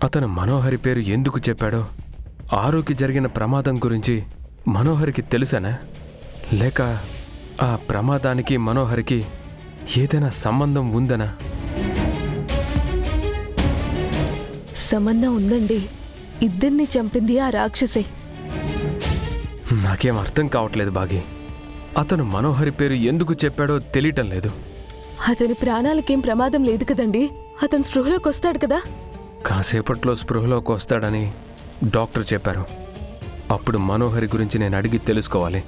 అతను మనోహరి పేరు ఎందుకు చెప్పాడో, ఆరుకి జరిగిన ప్రమాదం గురించి మనోహరికి తెలుసనా, లేక ఆ ప్రమాదానికి మనోహరికి ఏదైనా సంబంధం ఉందనా? సంబంధం ఉందండి. ఇద్దరిని చంపింది ఆ రాక్షసే. నాకేం అర్థం కావట్లేదు బాగి. అతను మనోహరి పేరు ఎందుకు చెప్పాడో తెలియటం లేదు. అతని ప్రాణాలకేం ప్రమాదం లేదు కదండి. అతను స్పృహలోకి వస్తాడు కదా. కాసేపట్లో స్పృహలోకి వస్తాడని డాక్టర్ చెప్పారు. అప్పుడు మనోహరి గురించి నేను అడిగి తెలుసుకోవాలి.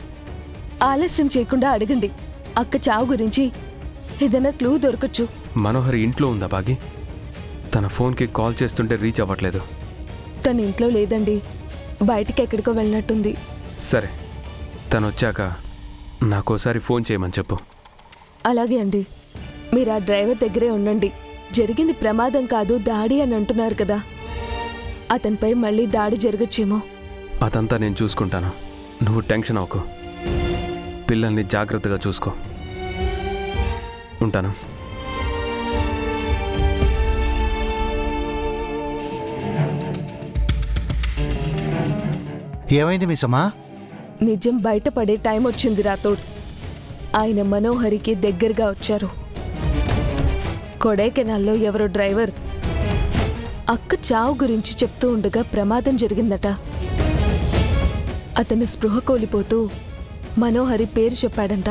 ఆలస్యం చేయకుండా అడగండి. అక్క చావు గురించి ఏదైనా క్లూ దొరకచ్చు. మనోహరి ఇంట్లో ఉందా బాగి? తన ఫోన్కి కాల్ చేస్తుంటే రీచ్ అవ్వట్లేదు. తన ఇంట్లో లేదండి, బయటికి ఎక్కడికో వెళ్ళినట్టుంది. సరే, తను వచ్చాక నాకోసారి ఫోన్ చేయమని చెప్పు. అలాగే అండి. మీరు ఆ డ్రైవర్ దగ్గరే ఉండండి. జరిగింది ప్రమాదం కాదు, దాడి అని అంటున్నారు కదా. అతనిపై మళ్ళీ దాడి జరగచ్చేమో. అదంతా నేను చూసుకుంటాను, నువ్వు టెన్షన్ అవ్వకు. పిల్లల్ని జాగ్రత్తగా చూసుకో. ఉంటాను. ఏమైంది మిస్సమ్మా? నిజం బయటపడే టైం వచ్చింది రాథోడ్. ఆయన మనోహరికి దగ్గరగా వచ్చారు. కొడైకెనాల్లో ఎవరో డ్రైవర్ అక్క చావు గురించి చెప్తూ ఉండగా ప్రమాదం జరిగిందట. అతను స్పృహ కోల్పోతూ మనోహరి పేరు చెప్పాడంట.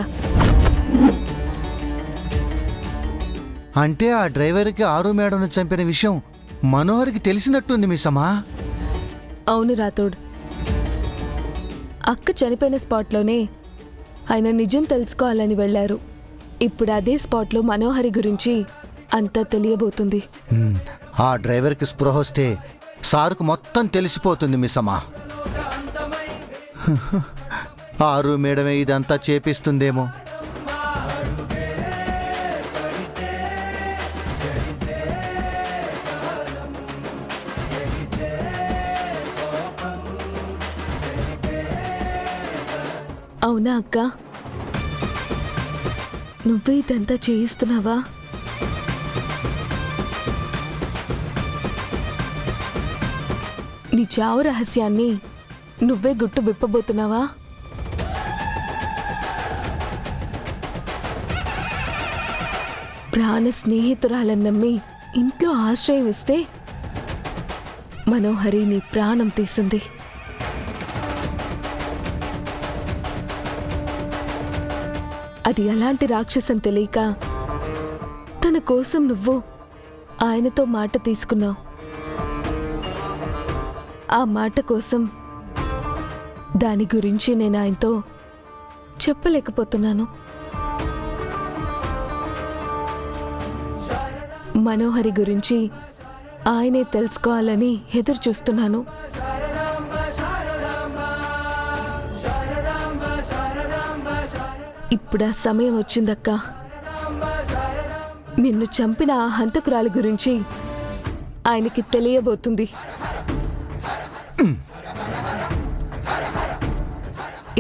అంటే ఆ డ్రైవర్కి ఆరు మేడంను చంపిన విషయం మనోహర్కి తెలిసినట్టుంది మిస్సమ్మా. అవును రాథోడ్. అక్క చనిపోయిన స్పాట్లోనే ఆయన నిజం తెలుసుకోవాలని వెళ్లారు. ఇప్పుడు అదే స్పాట్లో మనోహరి గురించి అంతా తెలియబోతుంది. ఆ డ్రైవర్కి స్పృహ వస్తే సారుకు మొత్తం తెలిసిపోతుంది మిస్సమ్మా. ఆరు మేడమే ఇదంతా చేపిస్తుందేమో. అవునా అక్క? నువ్వే ఇదంతా చేయిస్తున్నావా? నీ చావు రహస్యాన్ని నువ్వే గుట్టు విప్పబోతున్నావా? ప్రాణ స్నేహితురాలని నమ్మి ఇంట్లో ఆశ్రయం ఇస్తే మనోహరి నీ ప్రాణం తీసింది. అది అలాంటి రాక్షసం తెలియక తన కోసం నువ్వు ఆయనతో మాట తీసుకున్నావు. ఆ మాట కోసం దాని గురించి నేను ఆయనతో చెప్పలేకపోతున్నాను. మనోహరి గురించి ఆయనే తెలుసుకోవాలని ఎదురు చూస్తున్నాను. ఇప్పుడు ఆ సమయం వచ్చిందక్క. నిన్ను చంపిన ఆ హంతకురాలి గురించి ఆయనకి తెలియబోతుంది.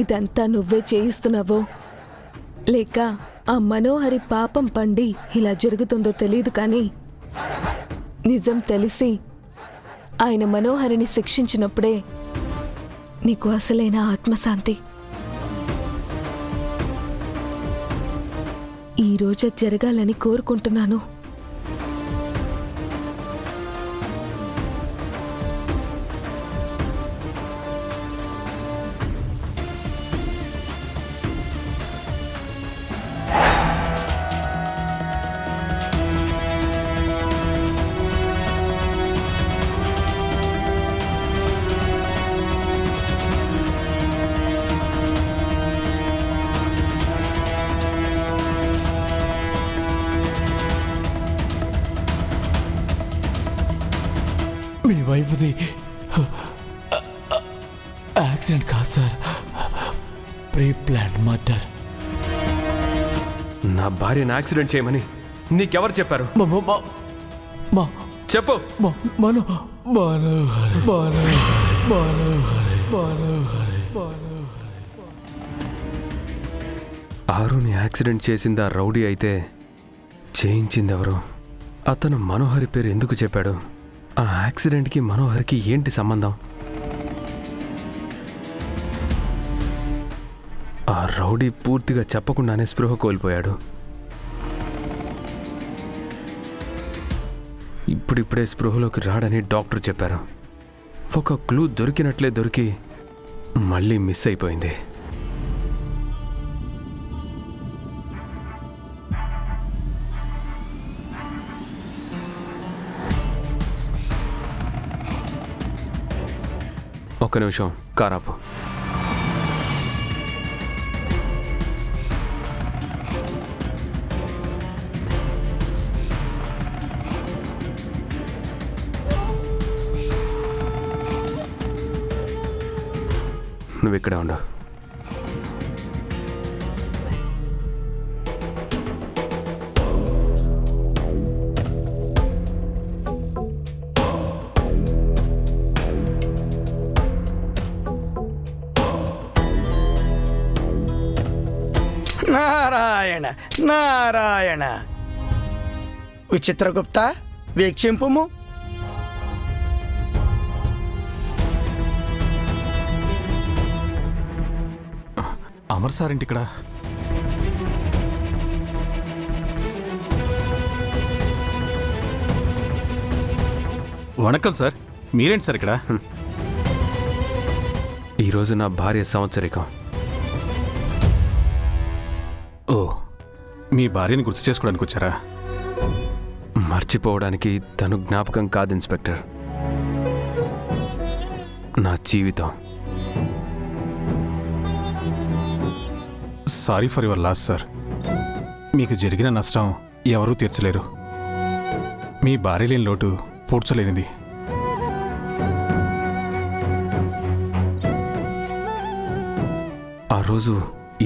ఇదంతా నువ్వే చేయిస్తున్నావో లేక ఆ మనోహరి పాపం పండి ఇలా జరుగుతుందో తెలియదు, కానీ నిజం తెలిసి ఆయన మనోహరిని శిక్షించినప్పుడే నీకు అసలైన ఆత్మశాంతి. ఈ రోజు జరగాలని కోరుకుంటున్నాను. మీ వైపుది యాక్సిడెంట్ కాదు సార్, ప్రీ ప్లాన్ మర్డర్. నా భార్యను యాక్సిడెంట్ చేయమని నీకెవరు చెప్పారు? చెప్పు. ఆరుని యాక్సిడెంట్ చేసింది ఆ రౌడీ అయితే చేయించింది ఎవరు? అతను మనోహరి పేరు ఎందుకు చెప్పాడు? ఆ యాక్సిడెంట్కి మనోహర్కి ఏంటి సంబంధం? ఆ రౌడీ పూర్తిగా చెప్పకుండానే స్పృహ కోల్పోయాడు. ఇప్పుడిప్పుడే స్పృహలోకి రాడని డాక్టర్ చెప్పారు. ఒక క్లూ దొరికినట్లే దొరికి మళ్ళీ మిస్ అయిపోయింది. ఒక్క నిమిషం, కారాపు. నువ్వు ఇక్కడే ఉండు. నారాయణ నారాయణ. విచిత్రగుప్త వీక్షింపుము. అమర్ సార్ ఏంటి ఇక్కడ? వణకం సార్, మీరేంటి సార్ ఇక్కడ? ఈరోజు నా భార్య సంవత్సరికం. ఓ, మీ భార్యని గుర్తు చేసుకోవడానికి వచ్చారా? మర్చిపోవడానికి తను జ్ఞాపకం కాదు ఇన్స్పెక్టర్, నా జీవితం. Sorry for your loss sir. మీకు జరిగిన నష్టం ఎవరూ తీర్చలేరు. మీ భార్య లేని లోటు పూడ్చలేనిది. ఆ రోజు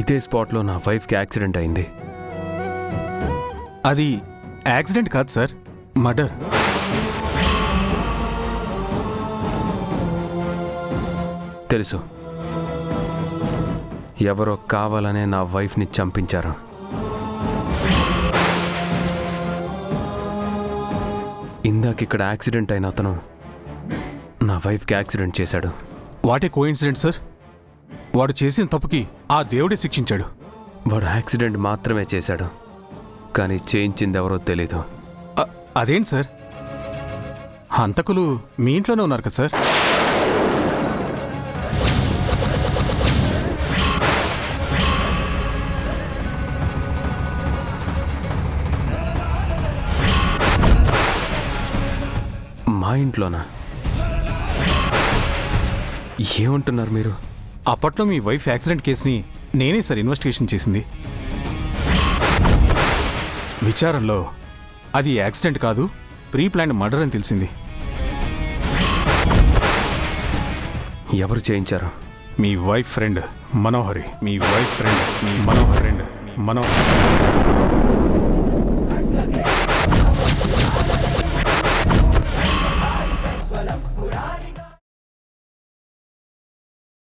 ఇదే స్పాట్లో నా వైఫ్కి యాక్సిడెంట్ అయింది. అది యాక్సిడెంట్ కాదు సార్, మర్డర్. తెలుసు, ఎవరో కావాలనే నా వైఫ్ని చంపించారు. ఇందాకిక్కడ యాక్సిడెంట్ అయిన అతను నా వైఫ్కి యాక్సిడెంట్ చేశాడు. What a coincident sir. వాడు చేసిన తప్పుకి ఆ దేవుడే శిక్షించాడు. వాడు యాక్సిడెంట్ మాత్రమే చేశాడు, కానీ చేయించింది ఎవరో తెలీదు. అదేంటి సార్, హంతకులు మీ ఇంట్లోనే ఉన్నారు కదా సార్? మా ఇంట్లోనా? ఏమంటున్నారు మీరు? అప్పట్లో మీ వైఫ్ యాక్సిడెంట్ కేసుని నేనే సార్ ఇన్వెస్టిగేషన్ చేసింది. విచారణలో అది యాక్సిడెంట్ కాదు, ప్రీ ప్లాన్డ్ మర్డర్ అని తెలిసింది. ఎవరు చేయించారు? మీ వైఫ్ ఫ్రెండ్ మనోహరి. మీ వైఫ్ ఫ్రెండ్ మనోహరి.